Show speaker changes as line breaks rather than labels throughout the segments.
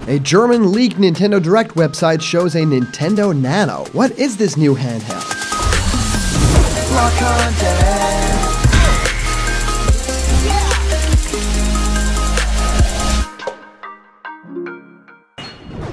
A German leaked Nintendo Direct website shows a Nintendo Nano. What is this new handheld?
Block content.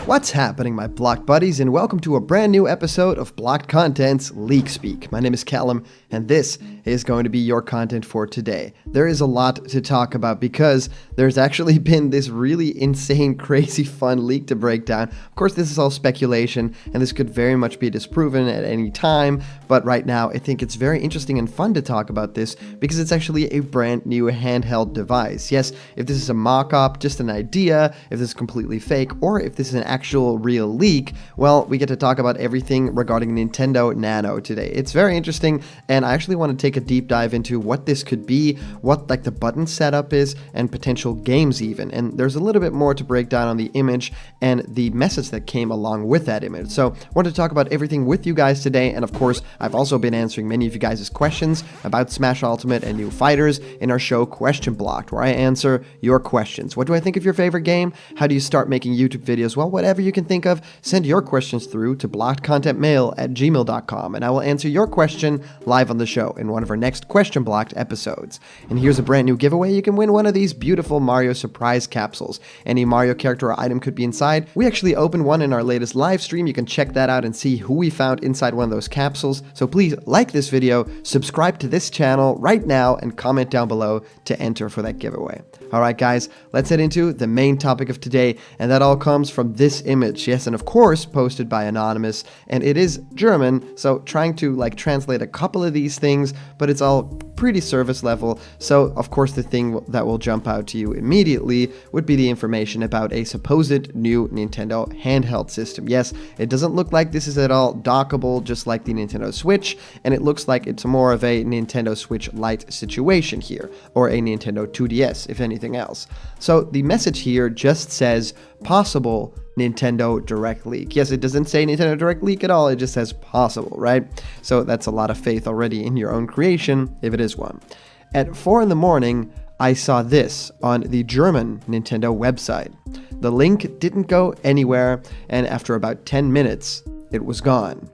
What's happening, my blocked buddies, and welcome to a brand new episode of Blocked Content's Leak Speak. My name is Callum, and this is going to be your content for today. There is a lot to talk about because there's actually been this really insane, crazy, fun leak to break down. Of course, this is all speculation, and this could very much be disproven at any time, but right now, I think it's very interesting and fun to talk about this because it's actually a brand new handheld device. Yes, if this is a mock-up, just an idea, if this is completely fake, or if this is an actual real leak, well, we get to talk about everything regarding Nintendo Nano today. It's very interesting, and I actually want to take a deep dive into what this could be, what like the button setup is, and potential games even. And there's a little bit more to break down on the image and the message that came along with that image. So I want to talk about everything with you guys today, and of course, I've also been answering many of you guys' questions about Smash Ultimate and new fighters in our show Question Blocked, where I answer your questions. What do I think of your favorite game? How do you start making YouTube videos? Well, whatever you can think of, send your questions through to blockedcontentmail@gmail.com, and I will answer your question live on the show in one of our next Question Blocked episodes. And here's a brand new giveaway. You can win one of these beautiful Mario surprise capsules. Any Mario character or item could be inside. We actually opened one in our latest live stream. You can check that out and see who we found inside one of those capsules. So please like this video, subscribe to this channel right now, and comment down below to enter for that giveaway. Alright guys, let's head into the main topic of today, and that all comes from this image. Yes, and of course posted by Anonymous, and it is German, so trying to like translate a couple of these things, but it's all pretty surface level. So of course the thing that will jump out to you immediately would be the information about a supposed new Nintendo handheld system. Yes, it doesn't look like this is at all dockable, just like the Nintendo Switch, and it looks like it's more of a Nintendo Switch Lite situation here, or a Nintendo 2DS if anything else. So the message here just says possible Nintendo Direct leak. Yes, it doesn't say Nintendo Direct leak at all, it just says possible, right? So that's a lot of faith already in your own creation, if it is one. At 4 in the morning, I saw this on the German Nintendo website. The link didn't go anywhere, and after about 10 minutes, it was gone.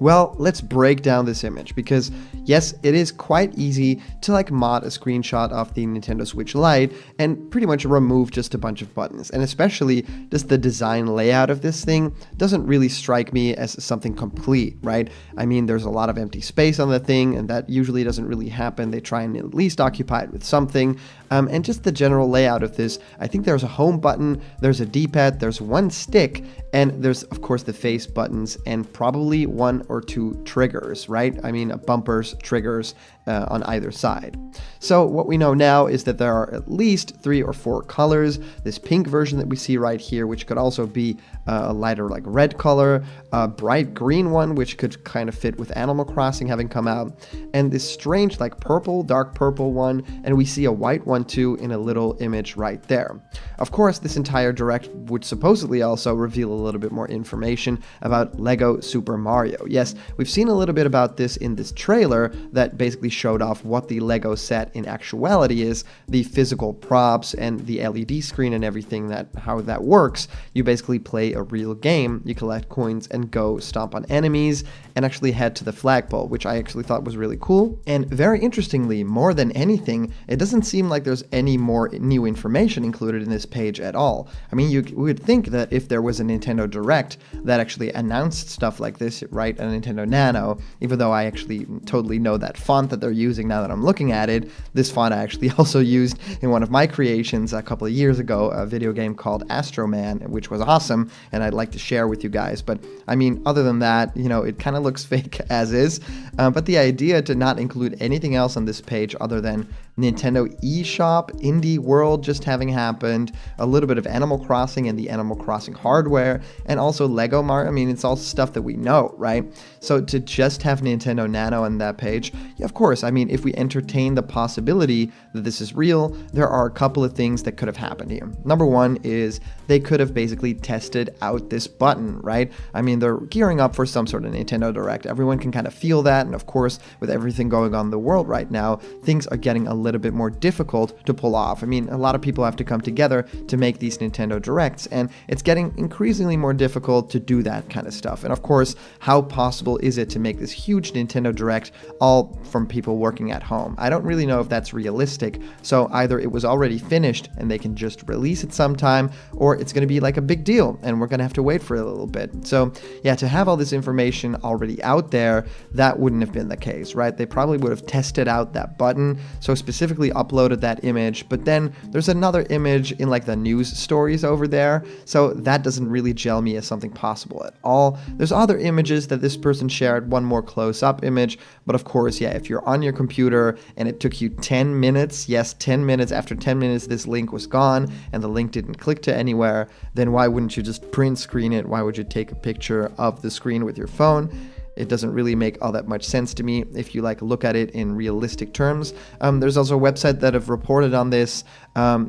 Well, let's break down this image because yes, it is quite easy to like mod a screenshot of the Nintendo Switch Lite and pretty much remove just a bunch of buttons. And especially just the design layout of this thing doesn't really strike me as something complete, right? I mean, there's a lot of empty space on the thing, and that usually doesn't really happen. They try and at least occupy it with something. And just the general layout of this, I think there's a home button, there's a D-pad, there's one stick, and there's of course the face buttons and probably one or two triggers, right? I mean, bumpers, triggers on either side. So what we know now is that there are at least 3 or 4 colors. This pink version that we see right here, which could also be a lighter like red color, a bright green one, which could kind of fit with Animal Crossing having come out, and this strange like purple, dark purple one, and we see a white one too in a little image right there. Of course, this entire Direct would supposedly also reveal a little bit more information about Lego Super Mario. Yes, we've seen a little bit about this in this trailer that basically showed off what the Lego set in actuality is, the physical props and the LED screen and everything, that how that works. You basically play a real game, you collect coins and go stomp on enemies and actually head to the flagpole, which I actually thought was really cool. And very interestingly, more than anything, it doesn't seem like there's any more new information included in this page at all. I mean, you would think that if there was a Nintendo Direct that actually announced stuff like this, right, a Nintendo Nano, even though I actually totally know that font that they're using now that I'm looking at it. This font I actually also used in one of my creations a couple of years ago, a video game called Astro Man, which was awesome, and I'd like to share with you guys. But I mean, other than that, you know, it kind of looks fake as is. But the idea to not include anything else on this page other than Nintendo eShop, Indie World just having happened, a little bit of Animal Crossing and the Animal Crossing hardware, and also Lego Mario. I mean, it's all stuff that we know, right? So to just have Nintendo Nano on that page, yeah, of course, I mean, if we entertain the possibility that this is real, there are a couple of things that could have happened here. Number one is they could have basically tested out this button, right? I mean, they're gearing up for some sort of Nintendo Direct. Everyone can kind of feel that, and of course, with everything going on in the world right now, things are getting a little bit more difficult to pull off. I mean, a lot of people have to come together to make these Nintendo Directs, and it's getting increasingly more difficult to do that kind of stuff. And of course, how possible is it to make this huge Nintendo Direct all from people working at home? I don't really know if that's realistic, so either it was already finished and they can just release it sometime, or it's going to be like a big deal and we're going to have to wait for a little bit. So yeah, to have all this information already out there, that wouldn't have been the case, right? They probably would have tested out that button, so specifically uploaded that image, but then there's another image in like the news stories over there, so that doesn't really gel me as something possible at all. There's other images that this person shared, one more close-up image, but of course, yeah, if you're on your computer and it took you 10 minutes, yes, 10 minutes, after 10 minutes this link was gone and the link didn't click to anywhere, then why wouldn't you just print screen it? Why would you take a picture of the screen with your phone? It doesn't really make all that much sense to me if you like look at it in realistic terms. There's also a website that have reported on this.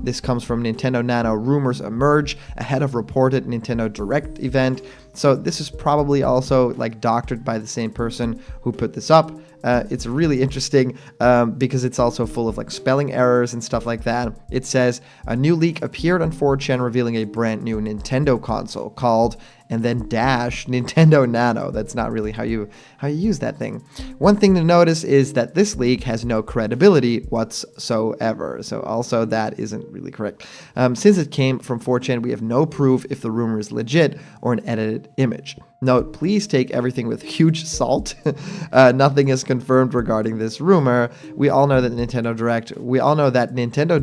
This comes from Nintendo Nano. Rumors emerge ahead of reported Nintendo Direct event. So this is probably also like doctored by the same person who put this up. It's really interesting because it's also full of like spelling errors and stuff like that. It says a new leak appeared on 4chan revealing a brand new Nintendo console called and then dash Nintendo Nano. That's not really how you use that thing. One thing to notice is that this leak has no credibility whatsoever. So also that isn't really correct. Since it came from 4chan, we have no proof if the rumor is legit or an edited image. Note, please take everything with huge salt. Nothing is confirmed regarding this rumor. We all know that Nintendo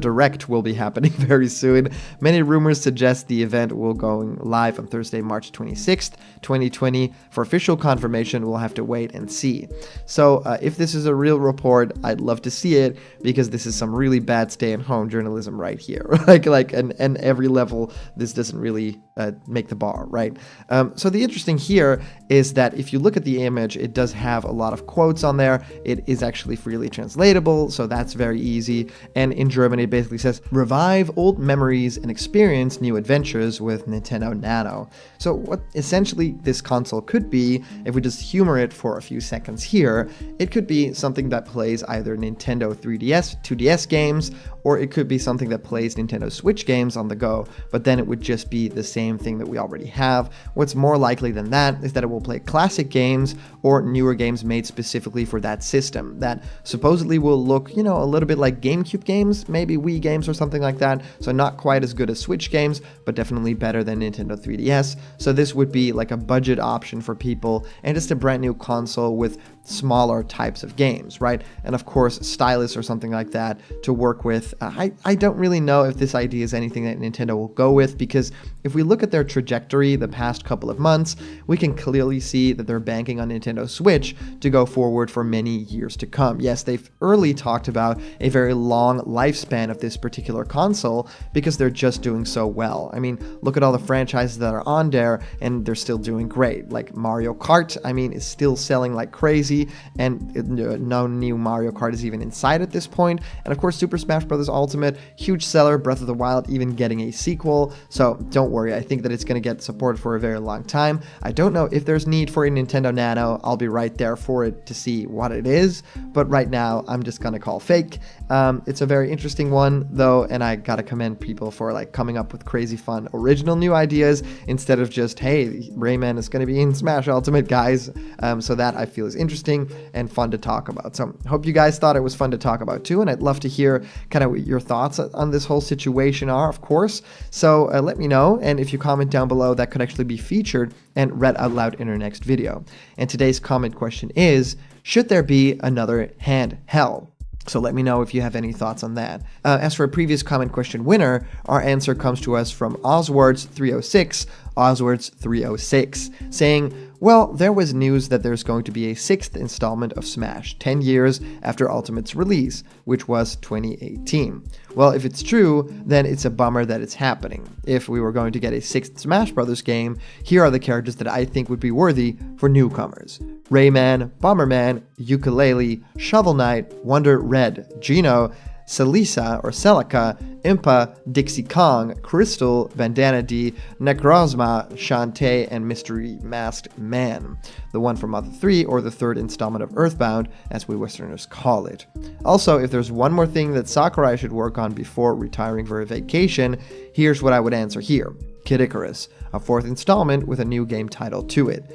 Direct will be happening very soon. Many rumors suggest the event will go live on Thursday, March 26th, 2020. For official confirmation, we'll have to wait and see. So if this is a real report, I'd love to see it because this is some really bad stay-at-home journalism right here. and every level, this doesn't really make the bar, right? So the interesting here is that if you look at the image, it does have a lot of quotes on there. It is actually freely translatable, so that's very easy. And in German, it basically says, revive old memories and experience new adventures with Nintendo Nano. So what essentially this console could be, if we just humor it for a few seconds here, it could be something that plays either Nintendo 3DS, 2DS games, or it could be something that plays Nintendo Switch games on the go, but then it would just be the same thing that we already have. What's more likely than that is that it will play classic games or newer games made specifically for that system that supposedly will look, a little bit like GameCube games, maybe Wii games or something like that. So not quite as good as Switch games, but definitely better than Nintendo 3DS. So this would be like a budget option for people and just a brand new console with smaller types of games, right? And of course, stylus or something like that to work with. I don't really know if this idea is anything that Nintendo will go with, because if we look at their trajectory the past couple of months, we can clearly see that they're banking on Nintendo Switch to go forward for many years to come. Yes, they've early talked about a very long lifespan of this particular console because they're just doing so well. I mean, look at all the franchises that are on there and they're still doing great. Like Mario Kart, I mean, is still selling like crazy, and no new Mario Kart is even inside at this point. And of course, Super Smash Bros. Ultimate, huge seller, Breath of the Wild even getting a sequel. So don't worry, I think that it's going to get support for a very long time. I don't know if there's need for a Nintendo Nano. I'll be right there for it to see what it is, but right now I'm just going to call fake. It's a very interesting one though, and I gotta commend people for like coming up with crazy fun original new ideas instead of just, hey, Rayman is going to be in Smash Ultimate, guys. So that I feel is interesting and fun to talk about. So hope you guys thought it was fun to talk about too, and I'd love to hear kind of what your thoughts on this whole situation are, of course. So let me know, and if you comment down below, that could actually be featured and read out loud in our next video. And today's comment question is, should there be another handheld? So let me know if you have any thoughts on that. As for a previous comment question winner, our answer comes to us from Oswards306, Oswards306, saying, well, there was news that there's going to be a 6th installment of Smash, 10 years after Ultimate's release, which was 2018. Well, if it's true, then it's a bummer that it's happening. If we were going to get a 6th Smash Bros. Game, here are the characters that I think would be worthy for newcomers. Rayman, Bomberman, Ukulele, Shovel Knight, Wonder Red, Gino, Celisa or Celica, Impa, Dixie Kong, Crystal, Bandana D, Necrozma, Shantae, and Mystery Masked Man, the one from Mother 3 or the third installment of Earthbound, as we Westerners call it. Also, if there's one more thing that Sakurai should work on before retiring for a vacation, here's what I would answer here. Kid Icarus, a fourth installment with a new game title to it.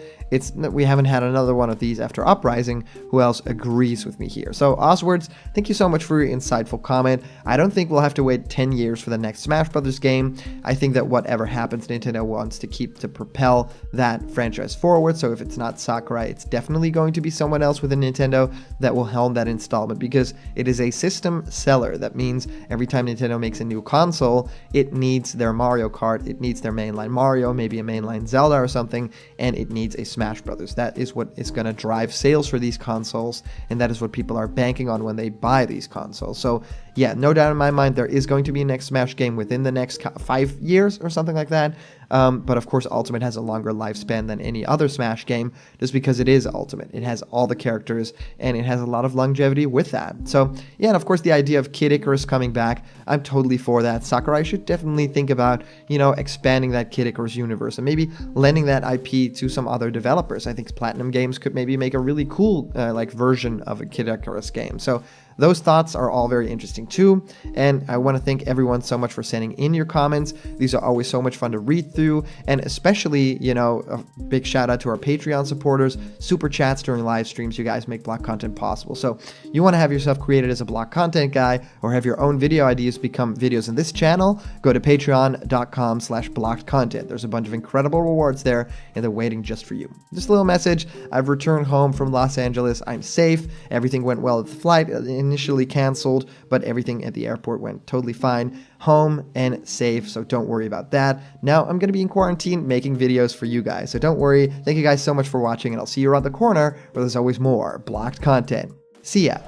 We haven't had another one of these after Uprising. Who else agrees with me here? So Oswards, thank you so much for your insightful comment. I don't think we'll have to wait 10 years for the next Smash Brothers game. I think that whatever happens, Nintendo wants to propel that franchise forward. So if it's not Sakurai, it's definitely going to be someone else within Nintendo that will helm that installment, because it is a system seller. That means every time Nintendo makes a new console, it needs their Mario Kart, it needs their mainline Mario, maybe a mainline Zelda or something, and it needs a Smash Brothers. That is what is going to drive sales for these consoles, and that is what people are banking on when they buy these consoles. So yeah, no doubt in my mind there is going to be a next Smash game within the next 5 years or something like that. But of course Ultimate has a longer lifespan than any other Smash game, just because it is Ultimate. It has all the characters and it has a lot of longevity with that. So yeah, and of course the idea of Kid Icarus coming back, I'm totally for that. Sakurai should definitely think about, expanding that Kid Icarus universe and maybe lending that IP to some other developers. I think Platinum Games could maybe make a really cool version of a Kid Icarus game. So those thoughts are all very interesting too, and I want to thank everyone so much for sending in your comments. These are always so much fun to read through, and especially, a big shout out to our Patreon supporters, super chats during live streams. You guys make block content possible. So you want to have yourself created as a block content guy, or have your own video ideas become videos in this channel, go to patreon.com/blockedcontent. There's a bunch of incredible rewards there, and they're waiting just for you. Just a little message: I've returned home from Los Angeles. I'm safe. Everything went well at the flight. Initially canceled, but everything at the airport went totally fine. Home and safe, so don't worry about that. Now I'm going to be in quarantine making videos for you guys, so don't worry. Thank you guys so much for watching, and I'll see you around the corner where there's always more blocked content. See ya.